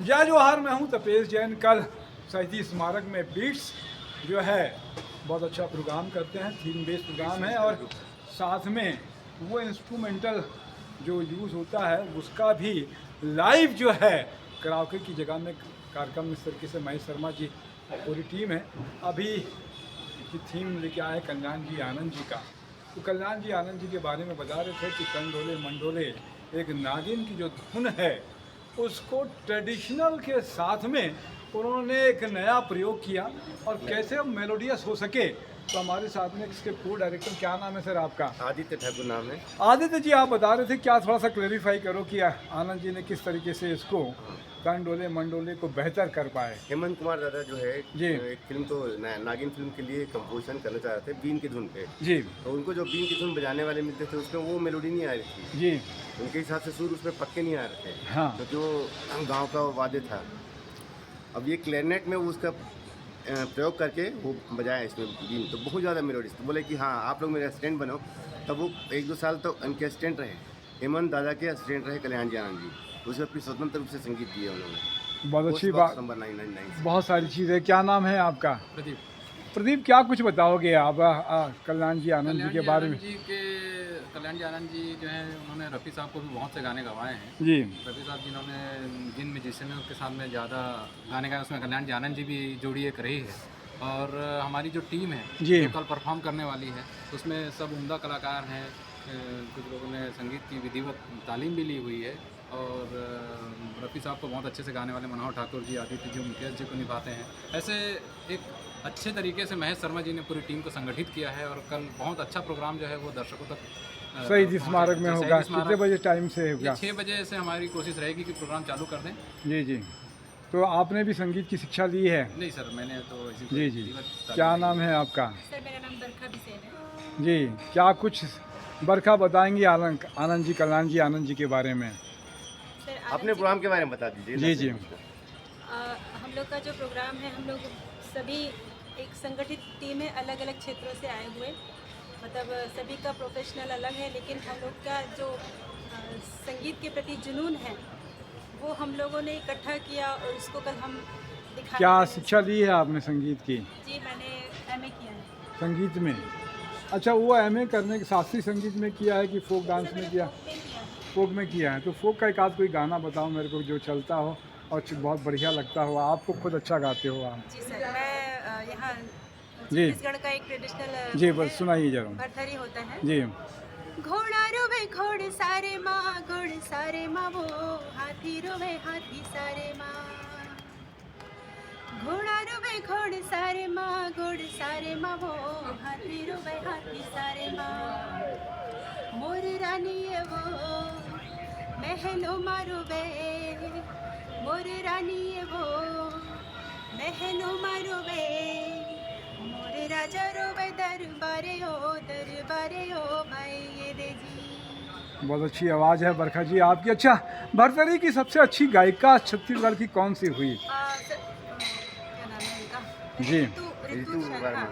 जय जोहार, मैं हूं तपेश जैन। कल शहीदी स्मारक में बीट्स जो है बहुत अच्छा प्रोग्राम करते हैं, थीम बेस्ड प्रोग्राम है और साथ में वो इंस्ट्रूमेंटल जो यूज़ होता है उसका भी लाइव जो है कराओके की जगह में कार्यक्रम इस तरीके से महेश शर्मा जी पूरी टीम है। अभी की थीम लेके आए कल्याण जी आनंद जी का। तो कल्याण जी आनंद जी के बारे में बता रहे थे कि कंडोले मंडोले एक नागिन की जो धुन है उसको ट्रेडिशनल के साथ में उन्होंने एक नया प्रयोग किया और कैसे वो मेलोडियस हो सके। तो हमारे साथ में इसके को डायरेक्टर, क्या नाम है सर आपका? आदित्य ठाकुर नाम है। आदित्य जी, आप बता रहे थे, क्या थोड़ा सा क्लेरिफाई करो कि आनंद जी ने किस तरीके से इसको कंडोले मंडोले को बेहतर कर पाए। हेमंत कुमार दादा जो है जी। एक फिल्म तो नागिन फिल्म के लिए कंपोजिशन करना चाह रहे थे बीन की धुन पे। जी तो उनको जो बीन की धुन बजाने वाले मिलते थे उसमें वो मेलोडी नहीं आ रही थी। जी। उनके हिसाब से सुर उसमें पक्के नहीं आ रहे थे। हाँ। तो जो गांव का वाद्य था, अब ये क्लैरिनेट में उसका प्रयोग करके वो बजाया इसमें बीन, तो बहुत ज़्यादा मेलोडी। तो बोले कि हाँ आप लोग मेरे असिस्टेंट बनो। तब वो 1-2 साल तो उनके असिस्टेंट रहे, हेमंत दादा के असिस्टेंट रहे कल्याण जी आनंद जी। उसमें फिर स्वतंत्र रूप से संगीत दिए उन्होंने। बहुत अच्छी बात, नंबर 999। बहुत सारी चीज़ें। क्या नाम है आपका? प्रदीप। प्रदीप, क्या कुछ बताओगे आप कल्याण जी आनंद जी के बारे में? कल्याण जी आनंद जी जो है उन्होंने रफ़ी साहब को भी बहुत से गाने गवाए हैं। जी। रफ़ी साहब जिन्होंने जिन म्यूजिशियनों के साथ में ज़्यादा गाने गाए उसमें कल्याण जी आनंद जी भी जोड़ी एक रही है। और हमारी जो टीम है जी। जो कल परफॉर्म करने वाली है उसमें सब उम्दा कलाकार हैं। कुछ लोगों ने संगीत की विधिवत तालीम भी ली हुई है और रफ़ी साहब को बहुत अच्छे से गाने वाले मनोहर ठाकुर जी, आदित्य जी, मुकेश जी को निभाते हैं। ऐसे एक अच्छे तरीके से महेश शर्मा जी ने पूरी टीम को संगठित किया है और कल बहुत अच्छा प्रोग्राम जो है वो दर्शकों तक शहीदी स्मारक में होगा। कितने बजे टाइम से होगा? 6 बजे से हमारी कोशिश रहेगी कि प्रोग्राम चालू कर दें। जी जी। तो आपने भी संगीत की शिक्षा ली है? नहीं सर, मैंने तो ऐसी जी जी। विधिवत क्या तालीम नाम है आपका? सर, मेरा नाम बरखा बिसेन है। जी। क्या कुछ बरखा बताएंगी आनंद जी, कल्याण जी आनंद जी के बारे में? सर, अपने प्रोग्राम के बारे में बता दीजिए। जी जी। हम लोग का जो प्रोग्राम है, हम लोग सभी एक संगठित टीम है, अलग अलग क्षेत्रों से आए हुए। मतलब सभी का प्रोफेशनल अलग है, लेकिन हम लोग का जो संगीत के प्रति जुनून है वो हम लोगों ने इकट्ठा किया और उसको कल हम दिखा। क्या शिक्षा ली है आपने संगीत की? जी, मैंने एमए किया है संगीत में? अच्छा, वो एमए करने के शास्त्रीय संगीत में किया है कि फोक डांस में किया? फोक में किया है। तो फोक का एक आध कोई गाना बताओ मेरे को जो चलता हो और बहुत बढ़िया लगता हो। आपको खुद अच्छा गाते हो आप। जी सर, मैं यहाँ जी। छत्तीसगढ़ का एक ट्रेडिशनल जी, बस सुनाइए जरूर। भरथरी होता है। जी। घोड़ा रोवे घोड़े सारे माँ, घोड़े सारे माँ, वो हाथी रोवे हाथी सारे माँ। घोड़ा रोवे घोड़े सारे माँ, घोड़े सारे माँ, वो हाथी रोवे हाथी सारे माँ। मोर रानी है वो महलों मारो बे, मोर रानी है वो महलों मारो बे, मोर राजा रोवे दरबारे हो भाई ये दे जी। बहुत अच्छी आवाज़ है बरखा जी आपकी। अच्छा, भरतरी की सबसे अच्छी गायिका छत्तीसगढ़ की कौन सी हुई? क्या नाम है उनका? जी। ऋतु वर्मा।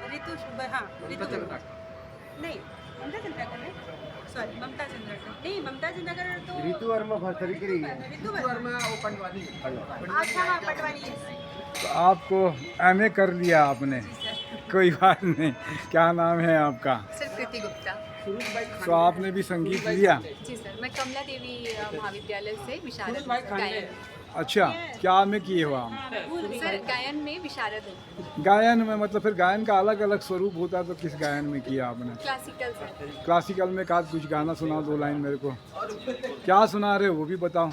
नहीं, ममता चंद्राकर है। सॉरी, ममता चंद्राकर नहीं, ममता चंद्राकर तो ऋतु वर्मा भरतरी की रही है। ऋतु वर्मा वो पटवारी। अच्छा हाँ, पटवारी है। तो आपको एमए कर लिया आपने? जी सर। कोई बात नहीं। क्या नाम है आपका? सर कृति गुप्ता। तो आपने भी संगीत लिया? जी सर, मैं कमला देवी महाविद्यालय से विशारद गायन। अच्छा, क्या में किए हो आप? सर गायन में विशारद है। गायन में मतलब फिर गायन का अलग अलग स्वरूप होता है, तो किस गायन में किया आपने? Classical sir. क्लासिकल में का कुछ गाना सुनाओ, 2 लाइन मेरे को। क्या सुना रहे हो वो भी बताओ।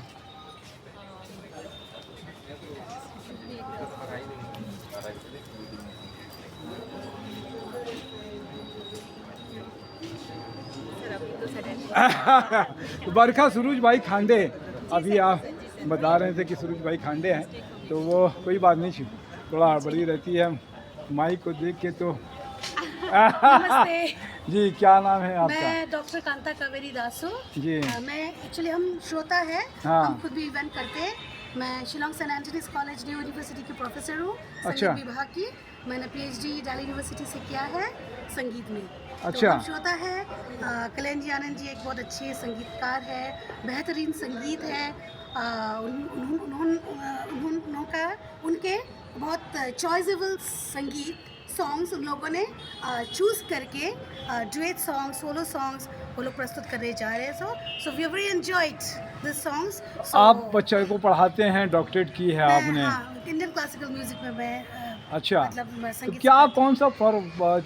सर अभी तो सडन बरखा सुरुज भाई खांडे, अभी आप बता रहे थे कि सुरुज भाई खांडे हैं, तो वो कोई बात नहीं, थोड़ा हड़बड़ी रहती है माइक को देख के। तो नमस्ते। जी, क्या नाम है आपका? मैं डॉक्टर कांता कावेरी दासो। जी। मैं एक्चुअली हम श्रोता है। हाँ। हम खुद भी इवेंट करते हैं। मैं Shillong saint Anthony's college new university की प्रोफेसर हूँ अच्छा। संगीत विभाग की। मैंने पीएचडी दिल्ली यूनिवर्सिटी से किया है संगीत में। अच्छा। तो हम श्रोता है। कल्याण जी आनंद जी एक बहुत अच्छे संगीतकार है, बेहतरीन संगीत है। उन्होंने बहुत चॉइसेबल संगीत सॉन्ग्स उन लोगों ने चूज़ करके डुएट सॉन्ग सोलो सॉन्ग्स वो लोग प्रस्तुत करने जा रहे हैं। So we very enjoyed this songs. आप बच्चे को पढ़ाते हैं, डॉक्टरेट की है आपने? हाँ, इंडियन क्लासिकल म्यूजिक में मैं अच्छा, मतलब तो संगीत क्या कौन सा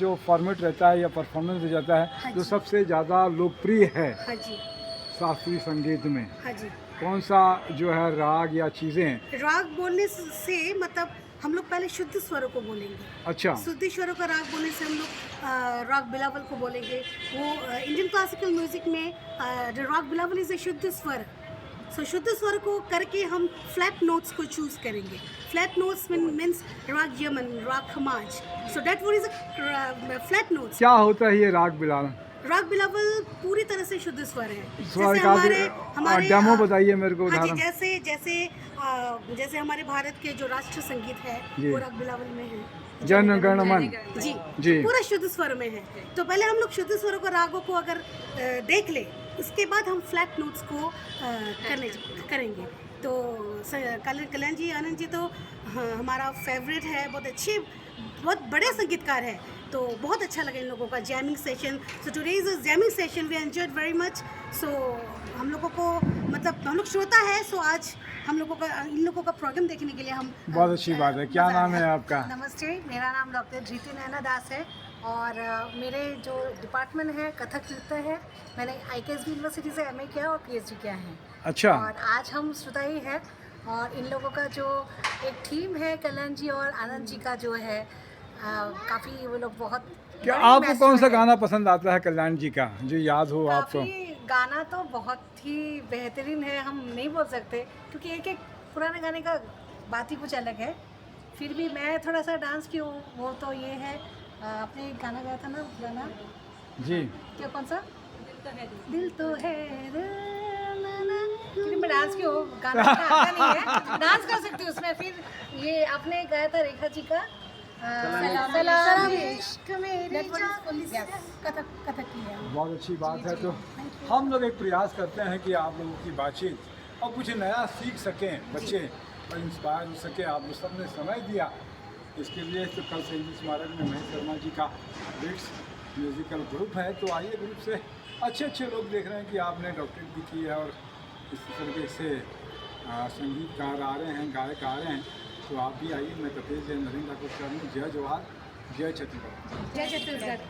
जो फॉर्मेट रहता है या परफॉर्मेंस दिया जाता है हाँ जो जी। सबसे ज़्यादा लोकप्रिय है हाँ जी, शास्त्रीय संगीत में? हाँ जी। कौन सा जो है राग या चीज़ें? राग बोलने से मतलब हम लोग पहले शुद्ध स्वरों को बोलेंगे। अच्छा, शुद्ध स्वरों का राग बोलने से हम लोग राग बिलावल को बोलेंगे। वो इंडियन क्लासिकल म्यूजिक में राग बिलावल इज ए शुद्ध स्वर। सो शुद्ध स्वर को करके हम फ्लैट नोट्स को चूज करेंगे। फ्लैट नोट्स मीन्स राग यमन, राग खमाज। सो दैट वो इज फ्लैट नोट्स। क्या होता है ये राग बिलावल? राग बिलावल पूरी तरह से शुद्ध स्वर है। स्वर जैसे का हमारे डेमो बताइए मेरे को, हाँ जी, उदाहरण। जैसे हमारे भारत के जो राष्ट्रीय संगीत है जी। वो राग बिलावल में है। जन गण मन। जी जी। पूरा शुद्ध स्वर में है। तो पहले हम लोग शुद्ध स्वरों को रागों को अगर देख ले, उसके बाद हम फ्लैट नोट्स को करेंगे। तो कल्याण जी, आनंद जी तो हमारा फेवरेट है, बहुत अच्छे बहुत बड़े संगीतकार है। तो बहुत अच्छा लगा इन लोगों का jamming session. So today is a jamming session, we enjoyed very much. So हम लोगों को मतलब हम लोग श्रोता है, सो आज हम लोगों का इन लोगों का प्रोग्राम देखने के लिए हम बहुत अच्छी बात है। क्या मज़ा नाम है आया। आपका? नमस्ते, मेरा नाम डॉक्टर जीती नैना दास है और मेरे जो डिपार्टमेंट है कथक नृत्य है। मैंने IKSB यूनिवर्सिटी से MA किया और PhD किया है। अच्छा, और आज हम श्रोता ही है और इन लोगों का जो एक टीम है कल्याण जी और आनंद जी का जो है काफ़ी वो लोग बहुत क्या बड़ी आपको maestro कौन सा है। गाना पसंद आता है कल्याण जी का जो याद हो आपको? काफ़ी गाना तो बहुत ही बेहतरीन है, हम नहीं बोल सकते क्योंकि एक एक पुराने गाने का बात ही कुछ अलग है। फिर भी मैं थोड़ा सा डांस की हूँ, वो तो ये है आपने एक गाना गाया था ना गाना, जी, क्या कौन सा? दिल तो है ना ना। फिर मैं डांस की हूँ, गाना मुझे आता नहीं है, डांस कर सकती हूँ उसमें। फिर ये आपने गाया था रेखा जी का सलाम इश्क मेरे कथक की है। बहुत अच्छी बात है। तो हम लोग एक प्रयास करते हैं कि आप लोगों की बातचीत और कुछ नया सीख सकें बच्चे और इंस्पायर हो सके। आप लोग सबने समय दिया इसके लिए। तो कल शहीदी स्मारक में महेश शर्मा जी का बिट्स म्यूज़िकल ग्रुप है, तो आइए ग्रुप से अच्छे अच्छे लोग देख रहे हैं कि आपने डॉक्टरेट भी की है और इस तरीके से संगीतकार आ रहे हैं, गायक आ रहे हैं। तो आप भी आइए। मैं कपिल जय, नरेंद्र ठाकुर, जय जवाहर, जय छत्तीसगढ़। जय छत्तीसगढ़।